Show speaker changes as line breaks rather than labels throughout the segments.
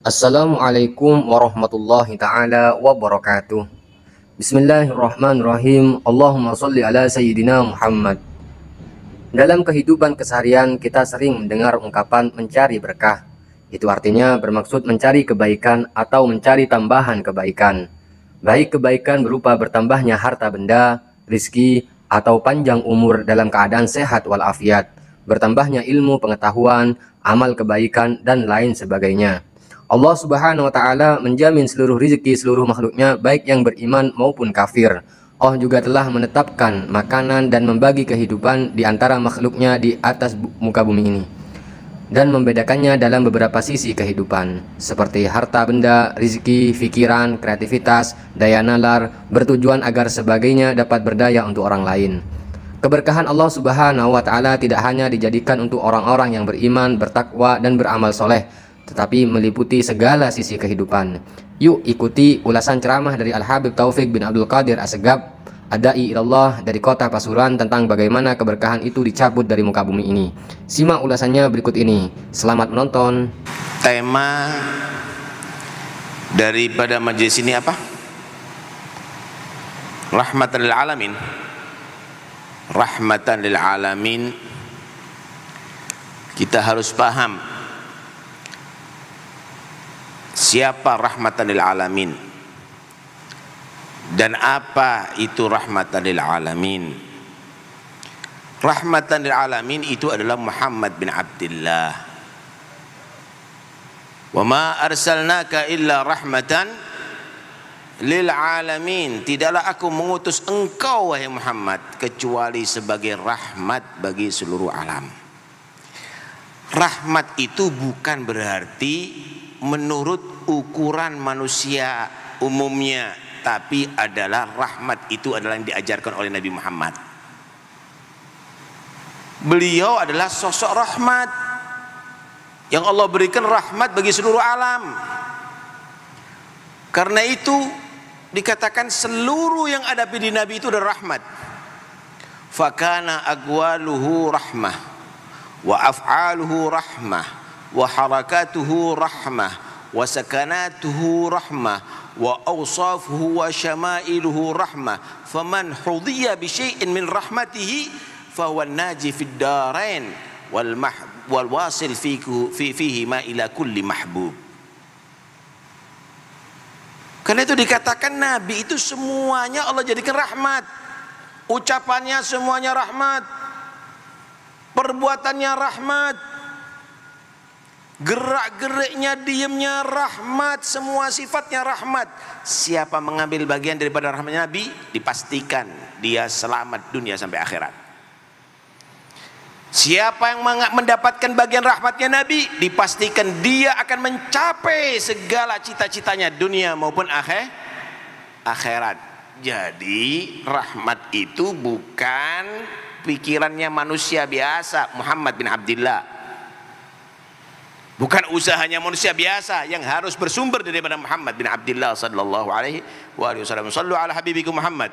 Assalamualaikum warahmatullahi ta'ala wabarakatuh. Bismillahirrahmanirrahim. Allahumma sholli ala sayyidina Muhammad. Dalam kehidupan keseharian kita sering mendengar ungkapan mencari berkah. Itu artinya bermaksud mencari kebaikan atau mencari tambahan kebaikan. Baik kebaikan berupa bertambahnya harta benda, rizki, atau panjang umur dalam keadaan sehat walafiat, bertambahnya ilmu pengetahuan, amal kebaikan, dan lain sebagainya. Allah Subhanahu wa Ta'ala menjamin seluruh rezeki seluruh makhluknya, baik yang beriman maupun kafir. Allah juga telah menetapkan makanan dan membagi kehidupan di antara makhluknya di atas muka bumi ini, dan membedakannya dalam beberapa sisi kehidupan, seperti harta benda, rezeki, pikiran, kreativitas, daya nalar, bertujuan agar sebagainya dapat berdaya untuk orang lain. Keberkahan Allah Subhanahu wa Ta'ala tidak hanya dijadikan untuk orang-orang yang beriman, bertakwa, dan beramal soleh, tetapi meliputi segala sisi kehidupan. Yuk ikuti ulasan ceramah dari Al-Habib Taufik bin Abdul Qadir Assegaf, Adai ilallah, dari kota Pasuruan, tentang bagaimana keberkahan itu dicabut dari muka bumi ini. Simak ulasannya berikut ini. Selamat menonton.
Tema daripada majelis ini apa? Rahmatan lil alamin. Rahmatan lil alamin. Kita harus paham siapa rahmatan lil alamin dan apa itu rahmatan lil alamin. Rahmatan lil alamin itu adalah Muhammad bin Abdullah. Wa ma arsalnaka illa rahmatan lil alamin. Tidaklah aku mengutus engkau wahai Muhammad kecuali sebagai rahmat bagi seluruh alam. Rahmat itu bukan berarti menurut ukuran manusia umumnya, tapi adalah rahmat itu adalah yang diajarkan oleh Nabi Muhammad. Beliau adalah sosok rahmat yang Allah berikan rahmat bagi seluruh alam. Karena itu dikatakan seluruh yang ada di Nabi itu adalah rahmat. Fakana aqwaluhu rahmah wa af'aluhu rahmah wa harakatuhu rahmah wa sakanatuhu rahmah wa awsafuhu wa syamailuhu rahmah faman hudhiya bi syai'in min rahmatihi fahuwa naji fid darain wal wasil fihi ma ila kulli mahbub. Karena itu dikatakan Nabi itu semuanya Allah jadikan rahmat. Ucapannya semuanya rahmat, perbuatannya rahmat, gerak-geriknya, diamnya rahmat, semua sifatnya rahmat. Siapa mengambil bagian daripada rahmatnya Nabi, dipastikan dia selamat dunia sampai akhirat. Siapa yang mendapatkan bagian rahmatnya Nabi, dipastikan dia akan mencapai segala cita-citanya dunia maupun akhirat. Jadi rahmat itu bukan pikirannya manusia biasa Muhammad bin Abdullah, bukan usahanya manusia biasa yang harus bersumber daripada Muhammad bin Abdullah sallallahu alaihi wasallam. Sallu ala habibikum Muhammad.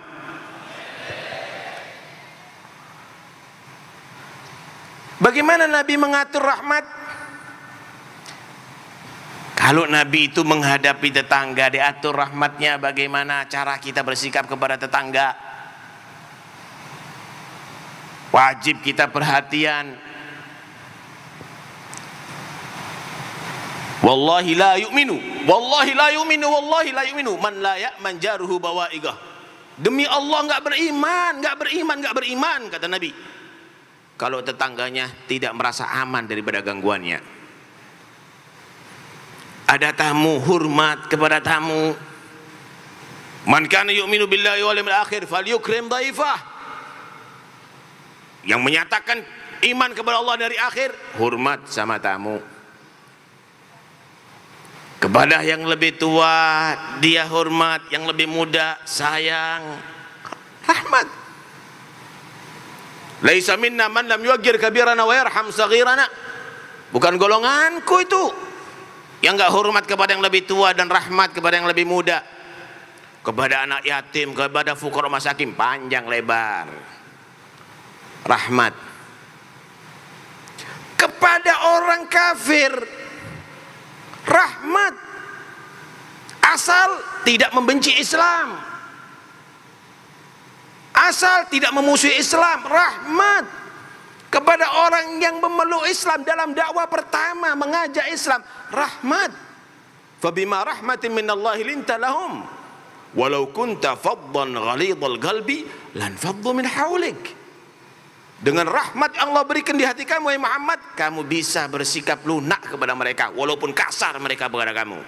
Bagaimana Nabi mengatur rahmat? Kalau Nabi itu menghadapi tetangga, diatur rahmatnya bagaimana cara kita bersikap kepada tetangga. Wajib kita perhatian. Wallahi la yu'minu, wallahi la yu'minu, wallahi la yu'minu man la ya'man jaruhu bawaigah. Demi Allah enggak beriman kata Nabi, kalau tetangganya tidak merasa aman daripada gangguannya. Ada tamu, hormat kepada tamu. Man kana yu'minu billahi wal yawmil akhir falyukrim dhaifah. Yang menyatakan iman kepada Allah dari akhir, hormat sama tamu. Kepada yang lebih tua dia hormat, yang lebih muda sayang, rahmat. Laisa minna man lam yuwaqqir kabirana wa yarham saghirana. Bukan golonganku itu yang enggak hormat kepada yang lebih tua dan rahmat kepada yang lebih muda. Kepada anak yatim, kepada fuqara masakin, panjang lebar rahmat. Kepada orang kafir rahmat. asal tidak membenci Islam, asal tidak memusuhi Islam. Rahmat kepada orang yang memeluk Islam dalam dakwah pertama, mengajak Islam. Rahmat. Fabima rahmatin minallahi linta lahum walau kunta faddan ghalidhal qalbi lan faddu min hawlik. Dengan rahmat yang Allah berikan di hati kamu, wahai Muhammad, kamu bisa bersikap lunak kepada mereka walaupun kasar mereka kepada kamu.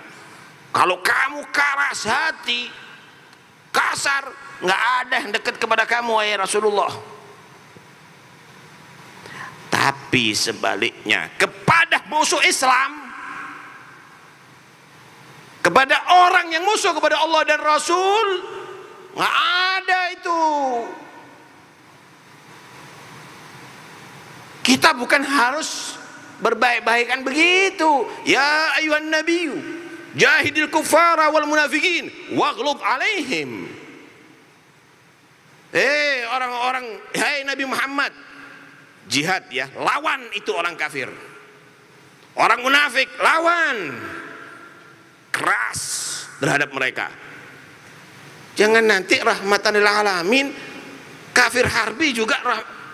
Kalau kamu keras hati, kasar, nggak ada yang dekat kepada kamu, wahai Rasulullah. Tapi sebaliknya, kepada musuh Islam, kepada orang yang musuh kepada Allah dan Rasul, nggak ada itu. Kita bukan harus berbaik-baikan begitu. Ya ayuhan nabiyyu jahidil kuffara wal munafiqin waghlub alaihim. Orang-orang, hai Nabi Muhammad, jihad ya, lawan itu orang kafir. Orang munafik, lawan. Keras terhadap mereka. Jangan nanti rahmatan lil alamin, kafir harbi juga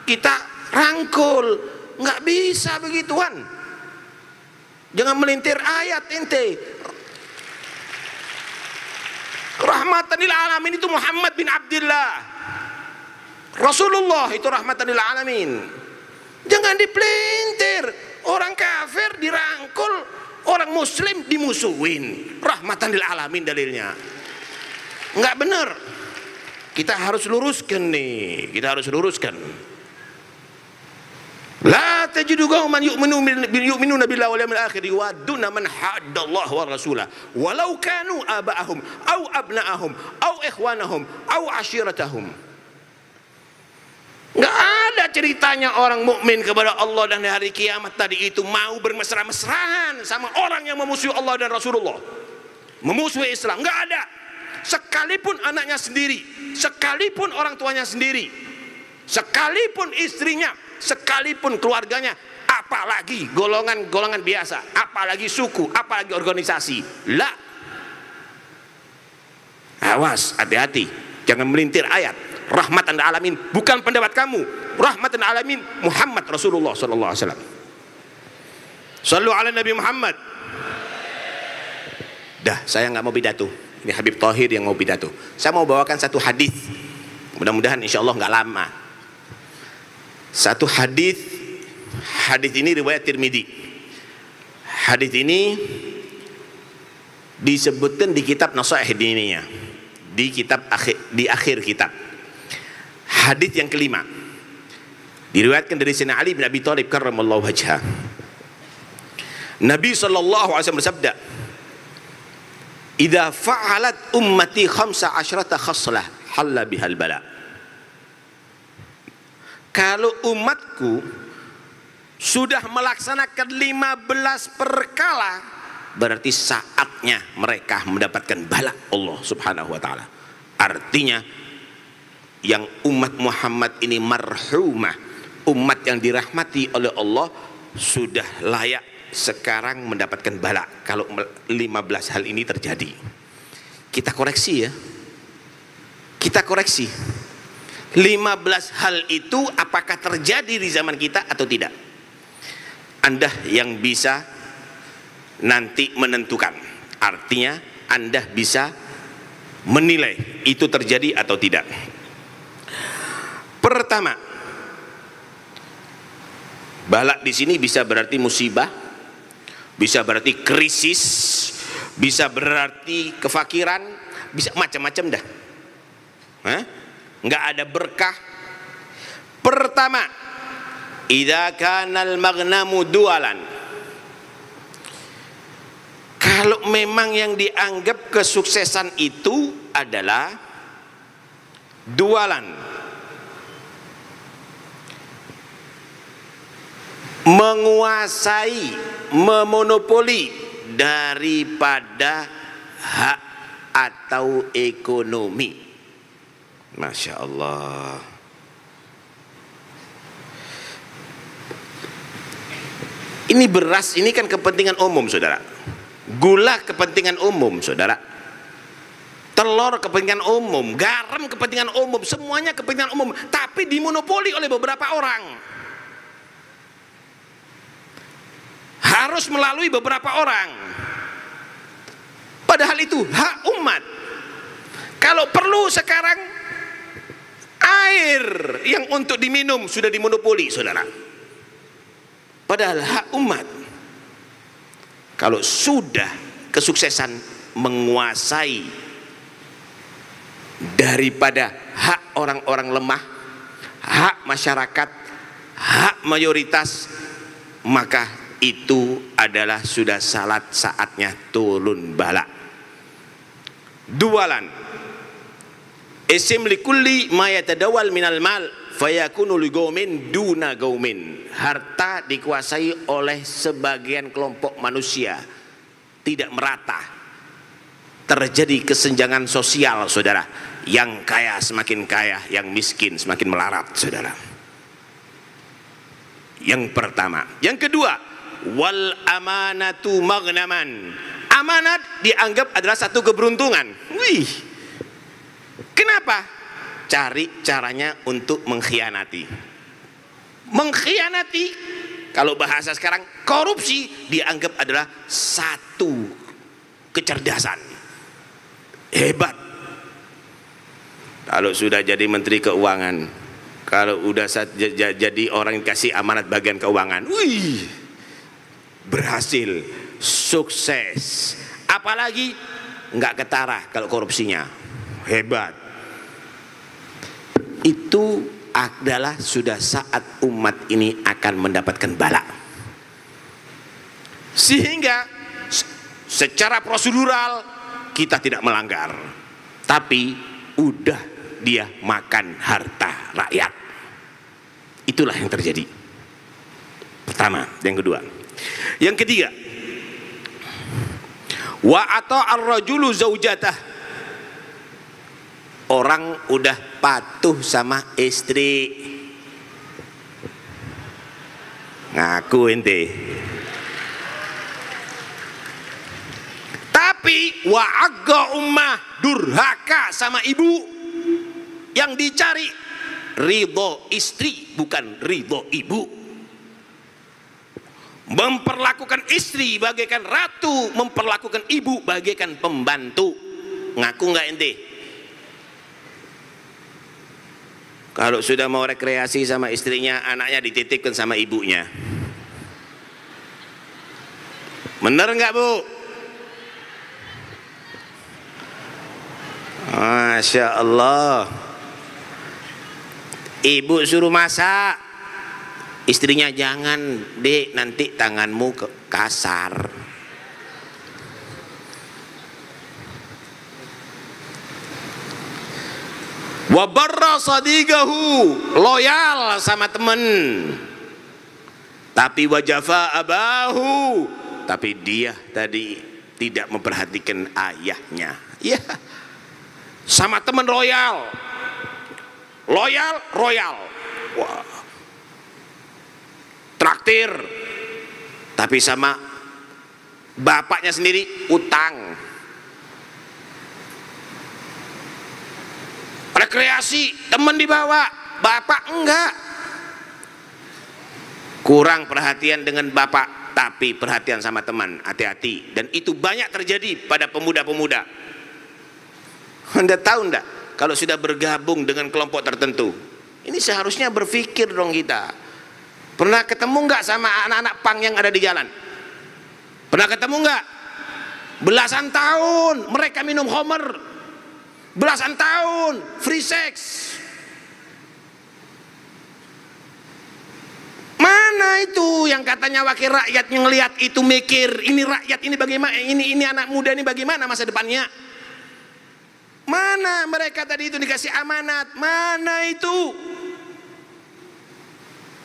kita rangkul. Nggak bisa begituan. Jangan melintir ayat ente. Rahmatan lil alamin itu Muhammad bin Abdullah, Rasulullah itu rahmatan lil alamin. Jangan dipelintir. Orang kafir dirangkul, orang muslim dimusuhin. Rahmatan lil alamin dalilnya. Nggak benar. Kita harus luruskan nih. Kita harus luruskan. La tajidu qauman yu'minuna billahi wal yawmil akhir yuwadduna man haddallaha wa rasulahu walau kanu aba'ahum aw abna'ahum aw ikhwanahum aw ashiratahum. Enggak ada ceritanya orang mukmin kepada Allah dan hari kiamat tadi itu mau bermesra-mesraan sama orang yang memusuhi Allah dan Rasulullah, memusuhi Islam. Enggak ada. Sekalipun anaknya sendiri, sekalipun orang tuanya sendiri, sekalipun istrinya, sekalipun keluarganya, apalagi golongan-golongan biasa, apalagi suku, apalagi organisasi. La. Awas, hati-hati, jangan melintir ayat. Rahmatan lil alamin bukan pendapat kamu. Rahmatan lil alamin Muhammad Rasulullah sallallahu alaihi wasallam. Shallu ala Nabi Muhammad. Dah, saya nggak mau pidato. Ini Habib Thahir yang mau pidato. Saya mau bawakan satu hadis. Mudah-mudahan insya Allah nggak lama. Satu hadis ini riwayat Tirmidzi. Hadis ini disebutkan di kitab Nasaih Diniyah, di akhir kitab. Hadis yang kelima diriwayatkan dari Sayyidina Ali bin Abi Thalib karramallahu wajhah. Nabi sallallahu alaihi wasallam bersabda, "Idza fa'alat ummati 15 khaslah halla bihal bala." Kalau umatku sudah melaksanakan 15 perkala, berarti saatnya mereka mendapatkan bala Allah subhanahu wa ta'ala. Artinya yang umat Muhammad ini marhumah, umat yang dirahmati oleh Allah, sudah layak sekarang mendapatkan bala kalau 15 hal ini terjadi. Kita koreksi ya, kita koreksi 15 hal itu apakah terjadi di zaman kita atau tidak. Anda yang bisa nanti menentukan. Artinya Anda bisa menilai itu terjadi atau tidak. Pertama, bala di sini bisa berarti musibah, bisa berarti krisis, bisa berarti kefakiran, bisa macam-macam dah. Nggak ada berkah. Pertama, idza kanal maghnamu dualan. Kalau memang yang dianggap kesuksesan itu adalah dualan, menguasai, memonopoli daripada hak atau ekonomi. Masya Allah. Ini beras, ini kan kepentingan umum saudara. Gula kepentingan umum saudara. telur kepentingan umum, garam kepentingan umum, semuanya kepentingan umum, tapi dimonopoli oleh beberapa orang. Harus melalui beberapa orang. Padahal itu hak umat. Kalau perlu sekarang air yang untuk diminum sudah dimonopoli, saudara. Padahal hak umat. Kalau sudah kesuksesan menguasai daripada hak orang-orang lemah, hak masyarakat, hak mayoritas, maka itu adalah sudah saatnya turun bala. Dualan isim likulli ma yatadawal minal mal fayakunu li gaumin duna gaumin. Harta dikuasai oleh sebagian kelompok manusia, tidak merata. Terjadi kesenjangan sosial, saudara. Yang kaya semakin kaya, yang miskin semakin melarat, saudara. Yang pertama. Yang kedua, wal amanatu maghnaman. Amanat dianggap adalah satu keberuntungan. Wih. Kenapa? Cari caranya untuk mengkhianati. Mengkhianati, kalau bahasa sekarang korupsi, dianggap adalah satu kecerdasan. Hebat. Kalau sudah jadi menteri keuangan, kalau udah jadi orang yang kasih amanat bagian keuangan, wih, berhasil, sukses. Apalagi nggak ketara kalau korupsinya, hebat. Itu adalah sudah saat umat ini akan mendapatkan bala. Sehingga secara prosedural kita tidak melanggar, tapi udah dia makan harta rakyat. Itulah yang terjadi. Pertama, yang kedua. Yang ketiga, wa ata ar-rajulu zaujatah. Orang udah patuh sama istri. Ngaku ente. Tapi wa agga ummah, durhaka sama ibu. Yang dicari ridho istri, bukan ridho ibu. Memperlakukan istri bagaikan ratu, memperlakukan ibu bagaikan pembantu. Ngaku nggak ente? Kalau sudah mau rekreasi sama istrinya, anaknya dititipkan sama ibunya. Bener nggak, Bu? Masya Allah. Ibu suruh masak, istrinya jangan, Dek, nanti tanganmu kasar. Wa barra sadiqahu, loyal sama teman. Tapi wajafa abahu, tapi dia tadi tidak memperhatikan ayahnya. Ya, sama teman royal, royal. Wah, traktir. Tapi sama bapaknya sendiri utang. Rekreasi, teman dibawa, bapak enggak. Kurang perhatian dengan bapak, tapi perhatian sama teman. Hati-hati. Dan itu banyak terjadi pada pemuda-pemuda. Anda tahu enggak, kalau sudah bergabung dengan kelompok tertentu, ini seharusnya berpikir dong kita. Pernah ketemu enggak sama anak-anak pang yang ada di jalan? Pernah ketemu enggak? Belasan tahun mereka minum homer. Belasan tahun free sex. Mana itu yang katanya wakil rakyat yang ngelihat itu mikir, ini rakyat ini bagaimana, ini anak muda ini bagaimana masa depannya? Mana mereka tadi itu dikasih amanat? Mana itu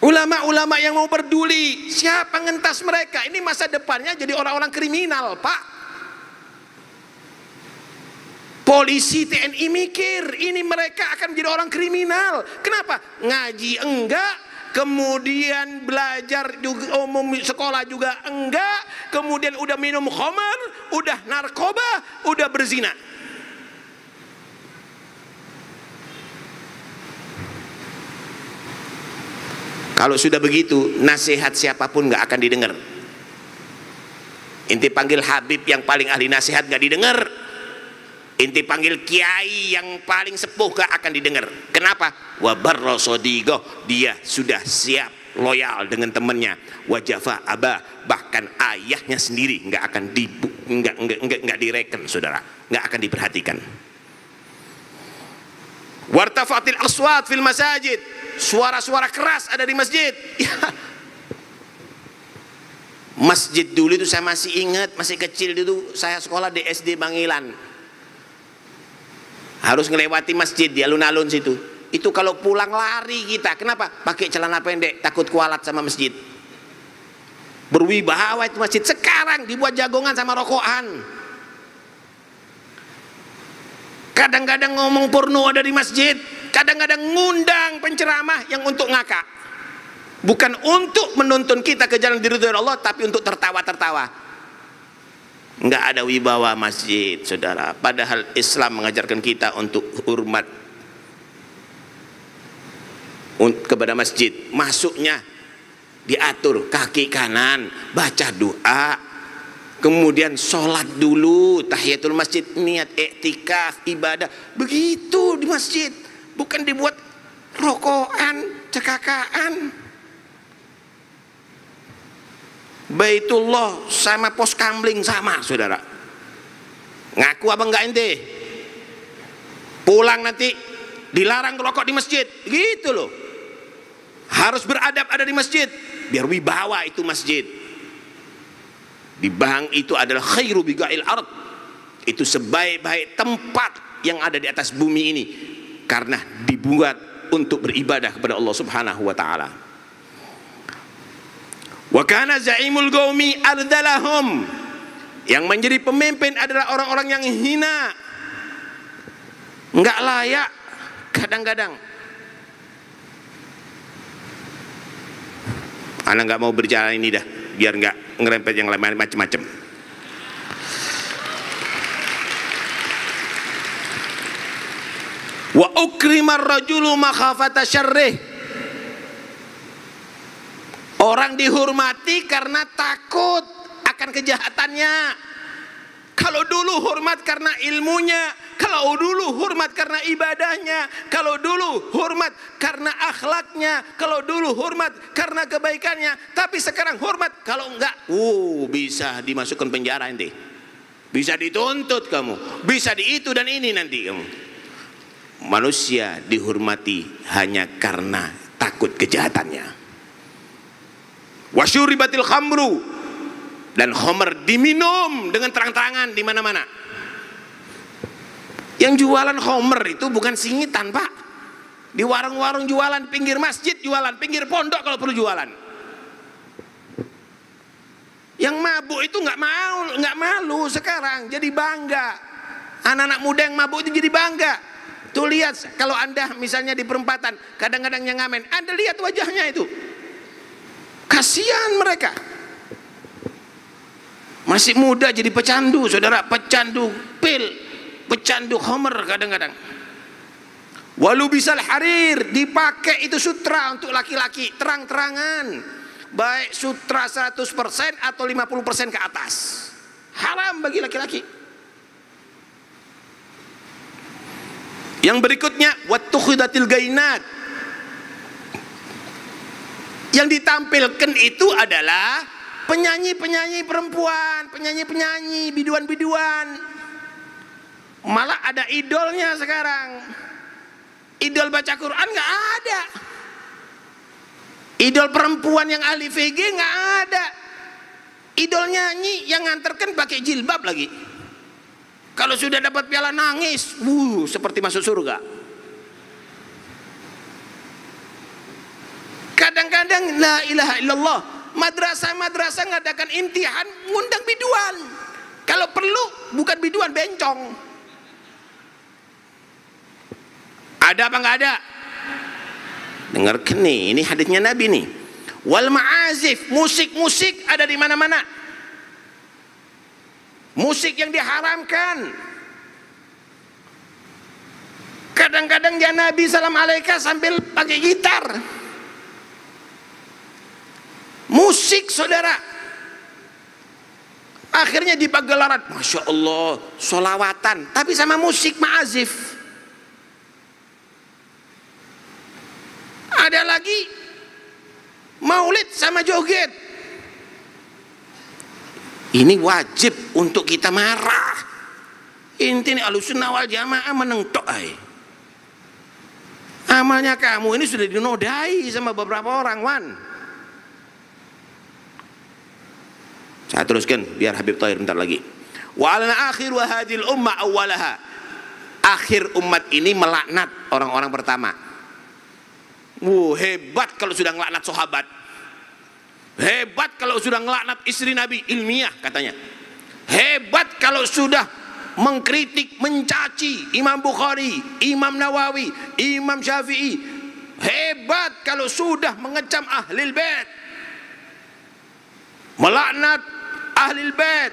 ulama-ulama yang mau peduli? Siapa ngentas mereka? Ini masa depannya jadi orang-orang kriminal, Pak. Polisi, TNI mikir, ini mereka akan menjadi orang kriminal. Kenapa? Ngaji enggak, kemudian belajar juga, umum sekolah juga enggak, kemudian udah minum khamar, udah narkoba, udah berzina. Kalau sudah begitu, nasihat siapapun nggak akan didengar. Inti panggil Habib yang paling ahli nasihat nggak didengar. Inti panggil kiai yang paling sepuh gak akan didengar. Kenapa? Wabarro sodigo, dia sudah siap loyal dengan temannya. Wajafa abah, bahkan ayahnya sendiri nggak akan nggak direken, saudara, nggak akan diperhatikan. Wartafatil aswat fil masajid, suara-suara keras ada di masjid. Ya. Masjid dulu itu saya masih ingat, masih kecil dulu saya sekolah di SD Bangilan. Harus ngelewati masjid di alun-alun situ. Itu kalau pulang lari kita. Kenapa? Pakai celana pendek, takut kualat sama masjid. Berwibawa itu masjid. Sekarang dibuat jagongan sama rokokan. Kadang-kadang ngomong porno ada di masjid. Kadang-kadang ngundang penceramah yang untuk ngakak. Bukan untuk menuntun kita ke jalan diridhoi Allah, tapi untuk tertawa-tertawa. Nggak ada wibawa masjid, saudara. Padahal Islam mengajarkan kita untuk hormat kepada masjid. Masuknya diatur kaki kanan, baca doa, kemudian sholat dulu, tahiyatul masjid, niat iktikaf, ibadah. Begitu di masjid, bukan dibuat rokokan, cekakaan. Baitullah sama pos kamling sama, saudara. Ngaku apa enggak ente? Pulang nanti dilarang rokok di masjid, gitu loh. Harus beradab ada di masjid, biar wibawa itu masjid. Di Bahang itu adalah khairu bigail ard. Itu sebaik-baik tempat yang ada di atas bumi ini, karena dibuat untuk beribadah kepada Allah Subhanahu wa taala. Wa kana zaimul qaumi ardalahum, yang menjadi pemimpin adalah orang-orang yang hina, enggak layak. Kadang-kadang anak enggak mau berjalan ini dah, biar enggak ngerempet yang lain macam-macam. Wa ukrimar rajulu makhafata syarrih, orang dihormati karena takut akan kejahatannya. Kalau dulu hormat karena ilmunya, kalau dulu hormat karena ibadahnya, kalau dulu hormat karena akhlaknya, kalau dulu hormat karena kebaikannya. Tapi sekarang hormat kalau enggak, bisa dimasukkan penjara nanti, bisa dituntut kamu, bisa di itu dan ini nanti kamu. Manusia dihormati hanya karena takut kejahatannya. Wasyuribatil khamru, dan khamr diminum dengan terang-terangan di mana-mana. Yang jualan khamr itu bukan singitan, Pak. Di warung-warung jualan, pinggir masjid jualan, pinggir pondok kalau perlu jualan. Yang mabuk itu nggak malu sekarang, jadi bangga. Anak-anak muda yang mabuk itu jadi bangga. Tuh lihat, kalau Anda misalnya di perempatan, kadang-kadang yang ngamen, Anda lihat wajahnya itu. Kasihan mereka, masih muda jadi pecandu, saudara, pecandu pil, pecandu khamr kadang-kadang. Walau bisal harir, dipakai itu sutra untuk laki-laki terang-terangan, baik sutra 100% atau 50% ke atas, haram bagi laki-laki. Yang berikutnya wattukhidatil gainat, yang ditampilkan itu adalah penyanyi-penyanyi perempuan, penyanyi-penyanyi, biduan-biduan. Malah ada idolnya sekarang. Idol baca Quran nggak ada. Idol perempuan yang ahli VG nggak ada. Idol nyanyi yang nganterkan pakai jilbab lagi. Kalau sudah dapat piala nangis, seperti masuk surga. Kadang-kadang la ilaha illallah, madrasah-madrasah ngadakan imtihan ngundang biduan. Kalau perlu bukan biduan, bencong. Ada apa nggak ada? Dengarkan nih, ini hadisnya Nabi nih. Wal ma'azif, musik-musik ada di mana-mana. Musik yang diharamkan. Kadang-kadang ya Nabi salam alaika sambil pakai gitar. Musik saudara. Akhirnya di pagelaran, Masya Allah, solawatan, tapi sama musik ma'azif. Ada lagi maulid sama joget. Ini wajib untuk kita marah. Intinya Ahlussunnah wal Jamaah menentok ay. Amalnya kamu ini sudah dinodai sama beberapa orang, Wan. Saya teruskan biar Habib Tahir bentar lagi. Wa alana akhir wa hadil ummah awwalaha. Akhir umat ini melaknat orang-orang pertama. Hebat kalau sudah ngelaknat sahabat. Hebat kalau sudah ngelaknat istri Nabi, ilmiah katanya. Hebat kalau sudah mengkritik, mencaci Imam Bukhari, Imam Nawawi, Imam Syafi'i. Hebat kalau sudah mengecam Ahlul Bait, melaknat Ahlul Bait.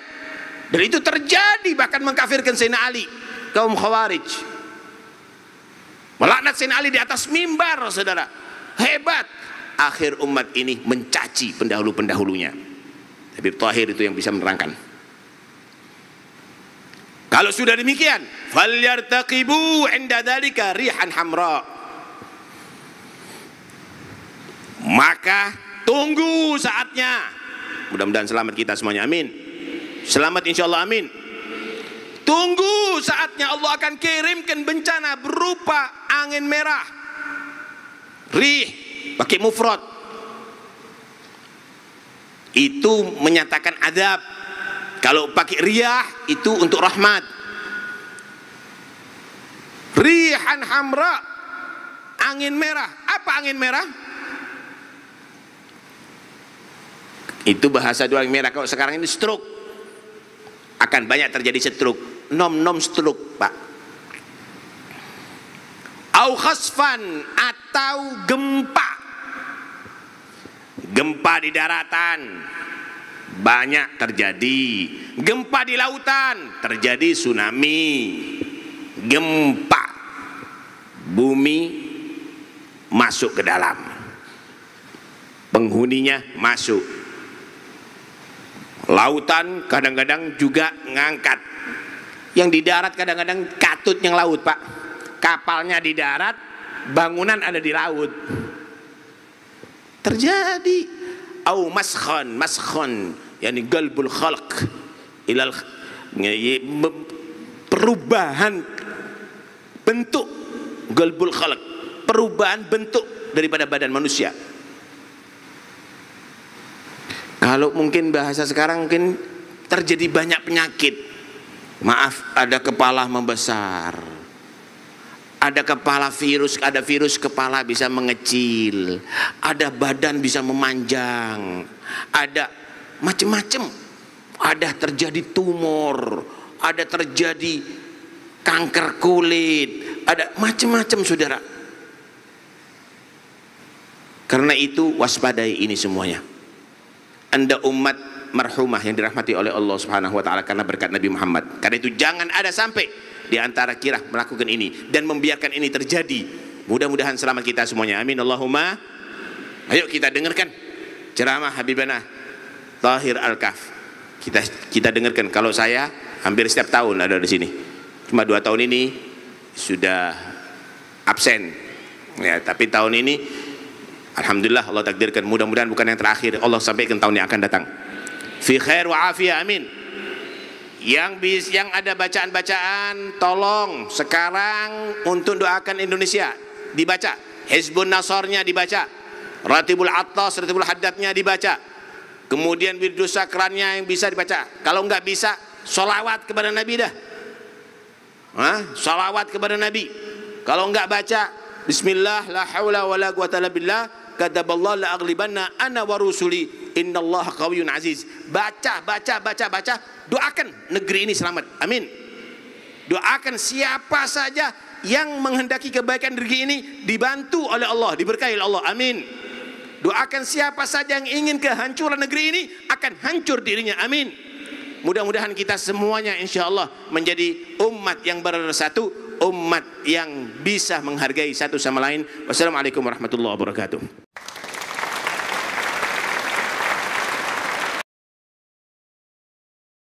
Dan itu terjadi, bahkan mengkafirkan Sayyidina Ali, kaum Khawarij. Melaknat Sayyidina Ali di atas mimbar, saudara. Hebat. Akhir umat ini mencaci pendahulu-pendahulunya. Habib Tahir itu yang bisa menerangkan. Kalau sudah demikian, falyartaqibu 'inda dzalika rihan hamra. Maka tunggu saatnya. Mudah-mudahan selamat kita semuanya, amin. Selamat insyaallah, amin. Tunggu saatnya Allah akan kirimkan bencana berupa angin merah. Rih pakai mufrad. Itu menyatakan adab. Kalau pakai riyah itu untuk rahmat. Rihan hamra, angin merah. Apa angin merah? Itu bahasa dua angin merah. Kalau sekarang ini stroke, akan banyak terjadi stroke. Nom stroke, Pak. Au khasfan, atau gempa. Gempa di daratan banyak terjadi. Gempa di lautan terjadi tsunami. Gempa bumi masuk ke dalam, penghuninya masuk. Lautan kadang-kadang juga ngangkat. Yang di darat kadang-kadang katut yang laut, Pak. Kapalnya di darat, bangunan ada di laut. Terjadi. Au maskhon, yani galbul khalq ilal, perubahan bentuk, galbul khalq, perubahan bentuk daripada badan manusia. Kalau mungkin bahasa sekarang mungkin terjadi banyak penyakit. Maaf, ada kepala membesar, ada kepala virus, ada virus kepala bisa mengecil, ada badan bisa memanjang, ada macam-macam, ada terjadi tumor, ada terjadi kanker kulit, ada macam-macam, saudara. Karena itu waspadai ini semuanya. Anda umat marhumah yang dirahmati oleh Allah Subhanahu wa taala karena berkat Nabi Muhammad. Karena itu jangan ada sampai di antara kita melakukan ini dan membiarkan ini terjadi. Mudah-mudahan selamat kita semuanya. Amin Allahumma. Ayo kita dengarkan ceramah Habibana Tahir Al-Kaf. Kita dengarkan. Kalau saya hampir setiap tahun ada di sini. Cuma 2 tahun ini sudah absen. Ya, tapi tahun ini alhamdulillah Allah takdirkan, mudah-mudahan bukan yang terakhir. Allah sampaikan tahun yang akan datang. Fi khair wa afiyah, amin. Yang ada bacaan-bacaan, tolong sekarang untuk doakan Indonesia dibaca. Hizbun Nasarnya dibaca, Ratibul Attas, Ratibul Haddadnya dibaca. Kemudian Wirdus Sakrannya yang bisa dibaca. Kalau nggak bisa, sholawat kepada Nabi dah. Sholawat kepada Nabi. Kalau nggak baca Bismillah la haula wala quwata illa billah kataballahu la aghlibanna ana wa rusuli innallaha qawiyyun aziz. Baca, doakan negeri ini selamat. Amin. Doakan siapa saja yang menghendaki kebaikan negeri ini dibantu oleh Allah, diberkahi oleh Allah. Amin. Doakan siapa saja yang ingin kehancuran negeri ini akan hancur dirinya. Amin. Mudah-mudahan kita semuanya insyaallah menjadi umat yang bersatu, umat yang bisa menghargai satu sama lain. Wassalamualaikum warahmatullahi wabarakatuh.